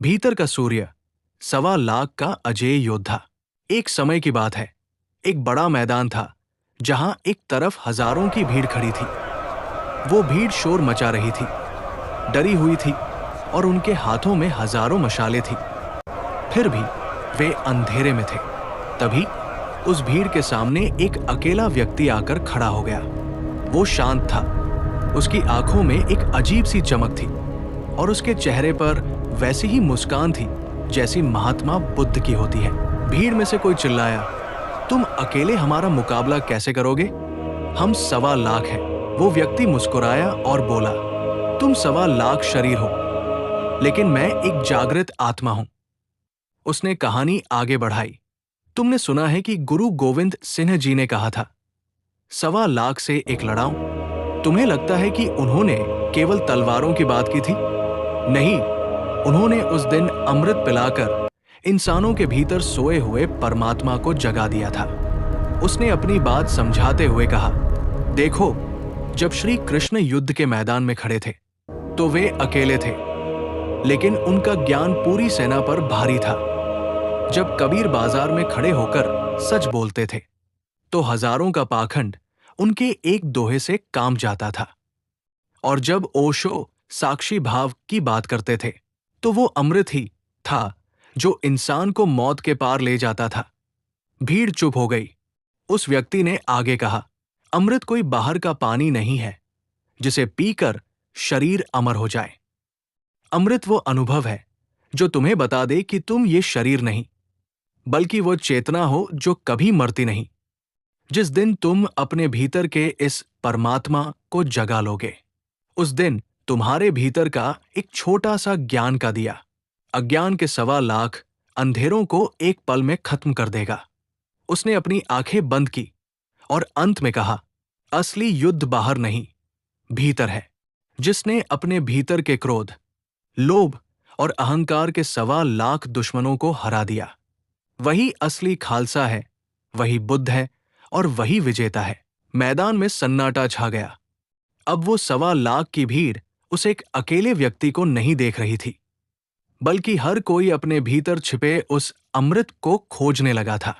भीतर का सूर्य, 1.25 लाख का अजेय योद्धा। एक समय की बात है, एक बड़ा मैदान था जहां एक तरफ हजारों की भीड़ खड़ी थी। वो भीड़ शोर मचा रही थी, डरी हुई थी और उनके हाथों में हजारों मशालें थी। फिर भी वे अंधेरे में थे। तभी उस भीड़ के सामने एक अकेला व्यक्ति आकर खड़ा हो गया। वो शांत था, उसकी आंखों में एक अजीब सी चमक थी और उसके चेहरे पर वैसी ही मुस्कान थी जैसी महात्मा बुद्ध की होती है। भीड़ में से कोई चिल्लाया, तुम अकेले हमारा मुकाबला कैसे करोगे? हम 1.25 लाख हैं। वो व्यक्ति मुस्कुराया और बोला, तुम 1.25 लाख शरीर हो, लेकिन मैं एक जागृत आत्मा हूं। उसने कहानी आगे बढ़ाई। तुमने सुना है कि गुरु गोविंद सिंह जी ने कहा था, 1.25 लाख से एक लड़ाऊं। तुम्हें लगता है कि उन्होंने केवल तलवारों की बात की थी? नहीं, उन्होंने उस दिन अमृत पिलाकर इंसानों के भीतर सोए हुए परमात्मा को जगा दिया था। उसने अपनी बात समझाते हुए कहा, देखो, जब श्री कृष्ण युद्ध के मैदान में खड़े थे तो वे अकेले थे, लेकिन उनका ज्ञान पूरी सेना पर भारी था। जब कबीर बाजार में खड़े होकर सच बोलते थे तो हजारों का पाखंड उनके एक दोहे से काम जाता था। और जब ओशो साक्षी भाव की बात करते थे तो वो अमृत ही था जो इंसान को मौत के पार ले जाता था। भीड़ चुप हो गई। उस व्यक्ति ने आगे कहा, अमृत कोई बाहर का पानी नहीं है जिसे पीकर शरीर अमर हो जाए। अमृत वो अनुभव है जो तुम्हें बता दे कि तुम ये शरीर नहीं, बल्कि वो चेतना हो जो कभी मरती नहीं। जिस दिन तुम अपने भीतर के इस परमात्मा को जगा लोगे, उस दिन तुम्हारे भीतर का एक छोटा सा ज्ञान का दिया अज्ञान के 1.25 लाख अंधेरों को एक पल में खत्म कर देगा। उसने अपनी आंखें बंद की और अंत में कहा, असली युद्ध बाहर नहीं, भीतर है। जिसने अपने भीतर के क्रोध, लोभ और अहंकार के 1.25 लाख दुश्मनों को हरा दिया, वही असली खालसा है, वही बुद्ध है और वही विजेता है। मैदान में सन्नाटा छा गया। अब वो 1.25 लाख की भीड़ उस एक अकेले व्यक्ति को नहीं देख रही थी, बल्कि हर कोई अपने भीतर छिपे उस अमृत को खोजने लगा था।